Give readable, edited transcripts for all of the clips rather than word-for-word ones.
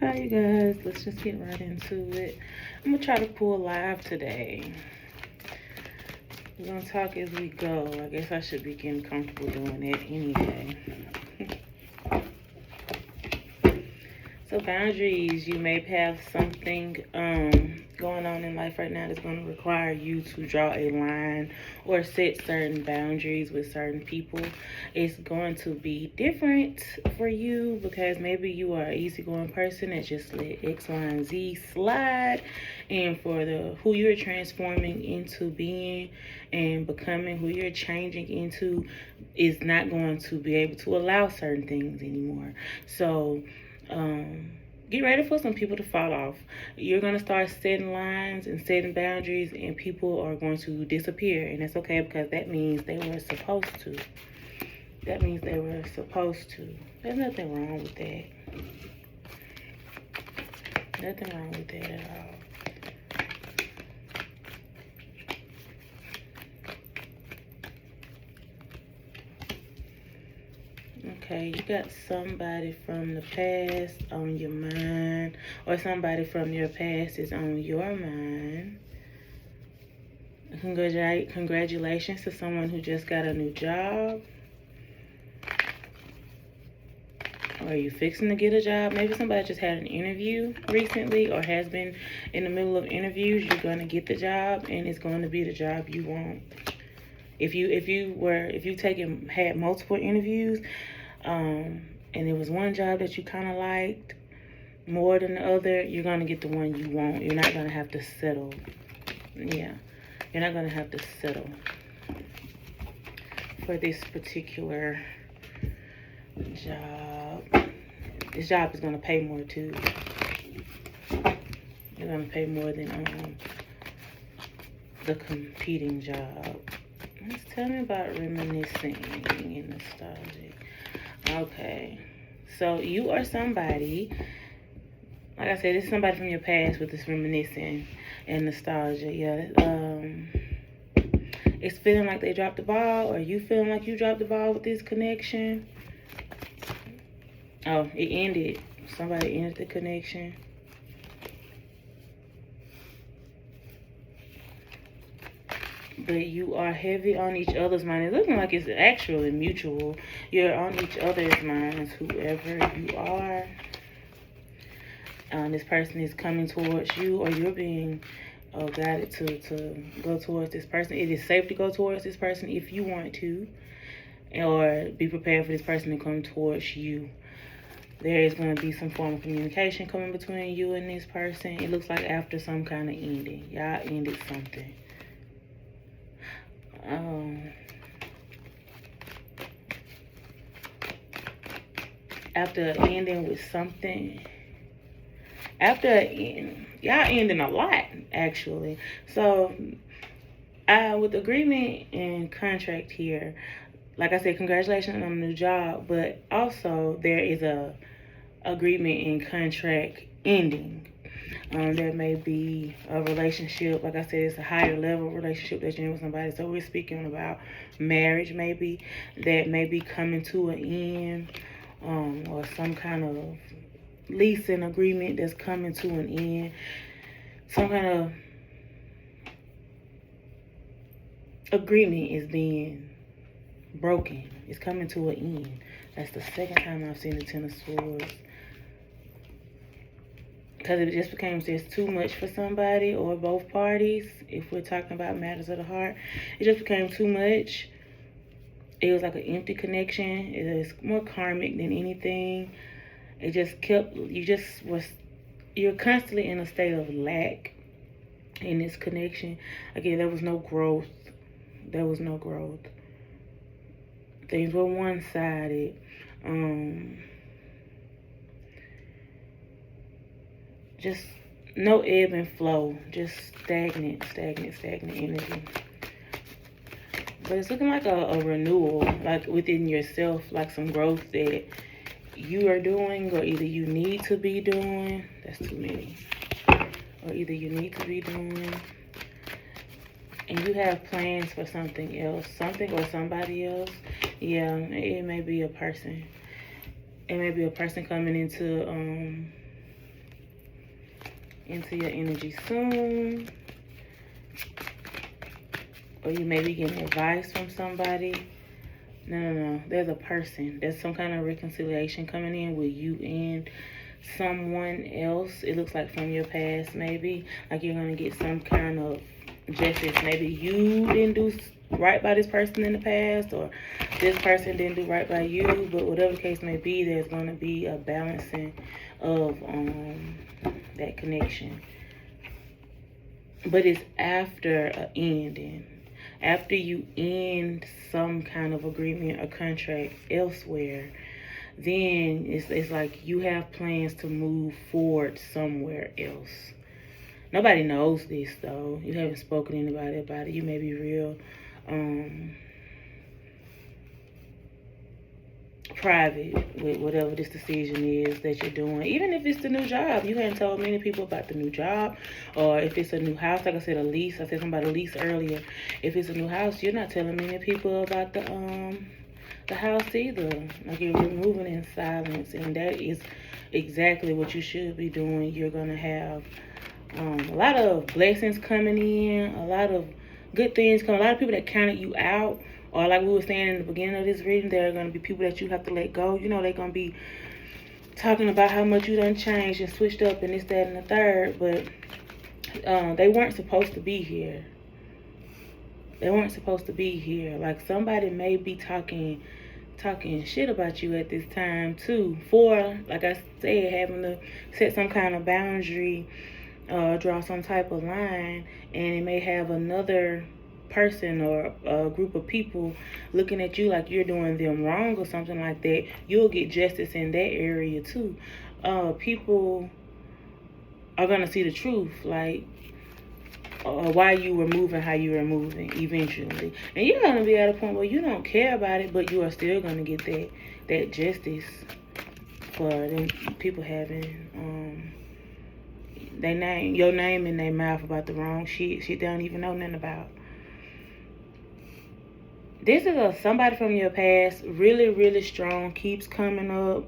Hi, you guys. Let's just get right into it. I'm gonna try to pull live today. We're gonna talk as we go. I guess I should be getting comfortable doing it any day. So boundaries, you may have something going on in life right now that's going to require you to draw a line or set certain boundaries with certain people. It's going to be different for you because maybe you are an easygoing person that just let X, Y, and Z slide. And for the who you're transforming into being and becoming, who you're changing into, is not going to be able to allow certain things anymore. So get ready for some people to fall off. You're going to start setting lines and setting boundaries, and people are going to disappear. And that's okay because that means they were supposed to. That means they were supposed to. There's nothing wrong with that. Nothing wrong with that at all. Okay, you got somebody from the past on your mind, or somebody from your past is on your mind. Congratulations to someone who just got a new job. Or are you fixing to get a job? Maybe somebody just had an interview recently or has been in the middle of interviews. You're going to get the job, and it's going to be the job you want. If you had multiple interviews, and it was one job that you kind of liked more than the other, you're going to get the one you want. You're not going to have to settle. Yeah, you're not going to have to settle for this particular job. This job is going to pay more too. You're going to pay more than the competing job. Let's tell me about reminiscing and nostalgic. Okay, so you are somebody, like I said, this is somebody from your past with this reminiscing and nostalgia. Yeah, it's feeling like they dropped the ball, or you feeling like you dropped the ball with this connection. Oh, it ended. Somebody ended the connection. But you are heavy on each other's mind. It's looking like it's actually mutual. You're on each other's minds, whoever you are. This person is coming towards you, or you're being guided to go towards this person. It is safe to go towards this person if you want to, or be prepared for this person to come towards you. There is going to be some form of communication coming between you and this person. It looks like after some kind of ending. Y'all ended something. After ending with something, y'all ending a lot, actually. So, with agreement and contract here, like I said, congratulations on a new job, but also there is a agreement and contract ending. There may be a relationship, like I said, it's a higher level relationship that you're in with somebody. So we're speaking about marriage, maybe, that may be coming to an end, or some kind of leasing agreement that's coming to an end. Some kind of agreement is being broken. It's coming to an end. That's the second time I've seen the Ten of Swords. Because it just became just too much for somebody or both parties. If we're talking about matters of the heart, it just became too much. It was like an empty connection. It was more karmic than anything. It just kept, you're constantly in a state of lack in this connection. Again, there was no growth. There was no growth. Things were one-sided. Just no ebb and flow, just stagnant energy. But it's looking like a renewal, like within yourself, like some growth that you are doing, or either you need to be doing. That's too many. Or either you need to be doing, and you have plans for something else, something or somebody else. Yeah, it may be a person. It may be a person coming into into your energy soon. Or you may be getting advice from somebody. No. There's a person. There's some kind of reconciliation coming in with you and someone else. It looks like from your past, maybe. Like you're going to get some kind of justice. Maybe you didn't do right by this person in the past, or this person didn't do right by you. But whatever the case may be, there's going to be a balancing of that connection. But it's after an ending. After you end some kind of agreement or contract elsewhere, then it's like you have plans to move forward somewhere else. Nobody knows this, though. You haven't spoken to anybody about it. You may be real private with whatever this decision is that you're doing. Even if it's the new job, you hadn't told many people about the new job. Or if it's a new house, like I said, a lease. I said something about a lease earlier. If it's a new house, you're not telling many people about the house either. Like you're moving in silence, and that is exactly what you should be doing. You're gonna have a lot of blessings coming in, a lot of good things coming. A lot of people that counted you out, or like we were saying in the beginning of this reading, there are going to be people that you have to let go. You know, they're going to be talking about how much you done changed and switched up and this, that, and the third. But they weren't supposed to be here. They weren't supposed to be here. Like somebody may be talking shit about you at this time too. For, like I said, having to set some kind of boundary, draw some type of line, and it may have another person or a group of people looking at you like you're doing them wrong or something like that. You'll get justice in that area too. People are gonna see the truth, like why you were moving how you were moving eventually, and you're gonna be at a point where you don't care about it, but you are still gonna get that justice for them people having your name in their mouth about the wrong shit they don't even know nothing about. This is somebody from your past, really, really strong, keeps coming up.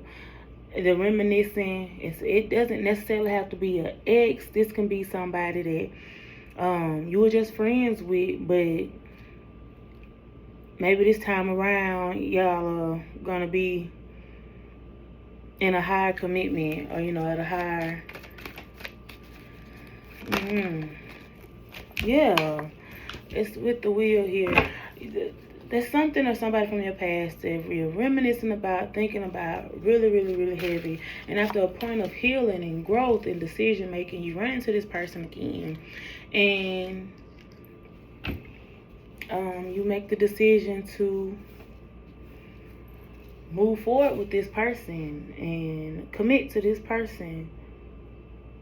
The reminiscing, it doesn't necessarily have to be an ex. This can be somebody that you were just friends with, but maybe this time around, y'all are going to be in a higher commitment, or, at a higher... Yeah, it's with the wheel here. There's something or somebody from your past that you're reminiscing about, thinking about, really, really, really heavy. And after a point of healing and growth and decision making, you run into this person again, and you make the decision to move forward with this person and commit to this person,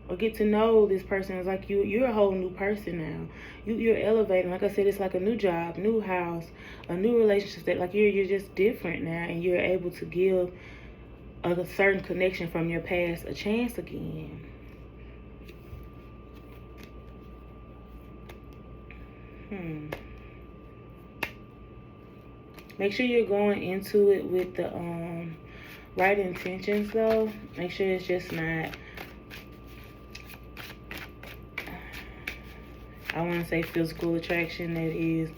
or get to know this person. It's like you're a whole new person now. You're elevating. Like I said, it's like a new job, new house, a new relationship. That like you're just different now, and you're able to give a certain connection from your past a chance again. Make sure you're going into it with the right intentions, though. Make sure it's just not, I want to say, physical attraction that is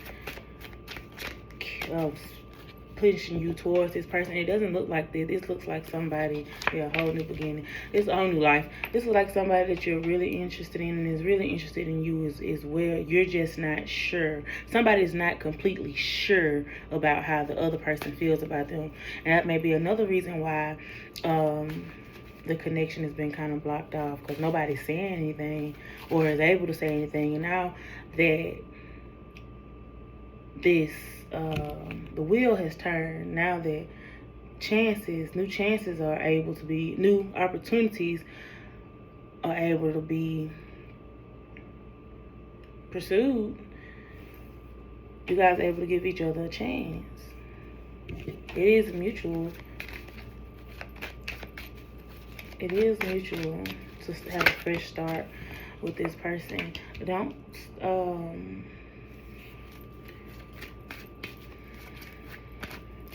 pushing you towards this person. It doesn't look like this. This looks like somebody, a whole new beginning. It's a whole new life. This is like somebody that you're really interested in and is really interested in you as well. You're just not sure. Somebody's not completely sure about how the other person feels about them. And that may be another reason why the connection has been kind of blocked off, because nobody's saying anything or is able to say anything. And now that this the wheel has turned, now that new chances are able to be, new opportunities are able to be pursued, you guys are able to give each other a chance. It is mutual. It is mutual to have a fresh start with this person. Don't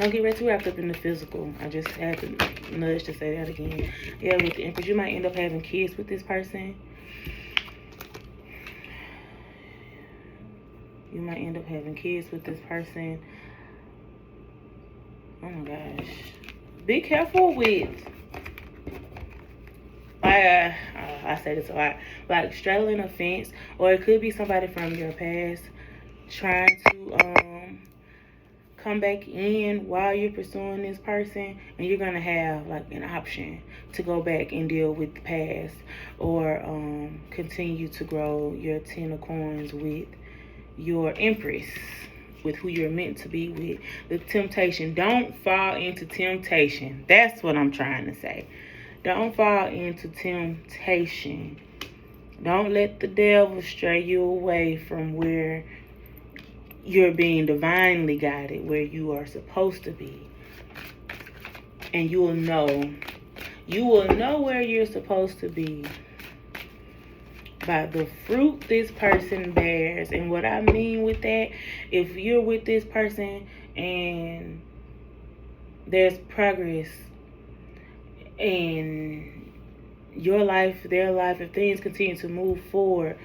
Don't get ready to wrapped up in the physical. I just had to nudge to say that again. Yeah, with the Empress, you might end up having kids with this person. You might end up having kids with this person. Oh my gosh. Be careful with, I say this a lot, like straddling a fence, or it could be somebody from your past trying to come back in while you're pursuing this person, and you're gonna have like an option to go back and deal with the past, or continue to grow your 10 of coins with your Empress, with who you're meant to be with. The temptation, don't fall into temptation. That's what I'm trying to say. Don't fall into temptation. Don't let the devil stray you away from where you're being divinely guided, where you are supposed to be. And you will know where you're supposed to be by the fruit this person bears. And what I mean with that, if you're with this person and there's progress in your life, their life, if things continue to move forward,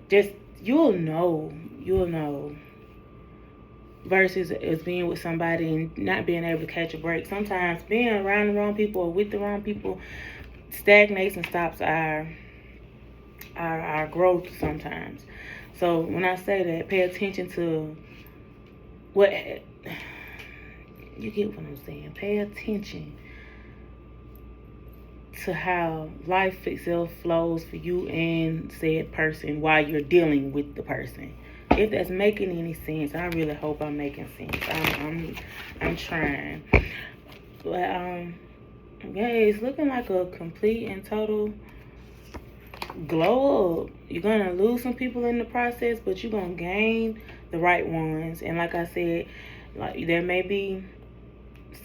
just you'll know. Versus as being with somebody and not being able to catch a break. Sometimes being around the wrong people or with the wrong people stagnates and stops our growth sometimes. So when I say that, pay attention to what you get what I'm saying. Pay attention to how life itself flows for you and said person while you're dealing with the person. If that's making any sense, I really hope I'm making sense. I'm trying. But yeah, it's looking like a complete and total glow up. You're gonna lose some people in the process, but you're gonna gain the right ones. And like I said, like there may be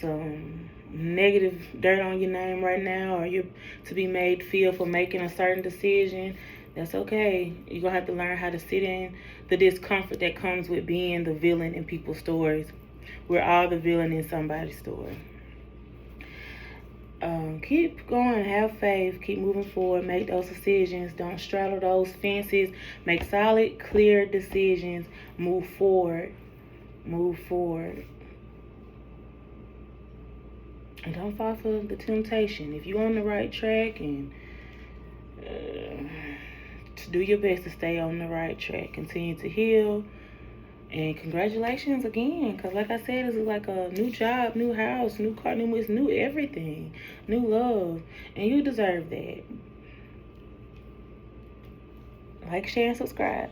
some negative dirt on your name right now, or you're to be made feel for making a certain decision. That's okay. You're gonna have to learn how to sit in the discomfort that comes with being the villain in people's stories. We're all the villain in somebody's story. Keep going, have faith, keep moving forward, make those decisions, don't straddle those fences, make solid, clear decisions, move forward. And don't fall for the temptation. If you're on the right track, and to do your best to stay on the right track, continue to heal. And congratulations again, because like I said, this is like a new job, new house, new car, new everything, new love, and you deserve that. Like, share, and subscribe.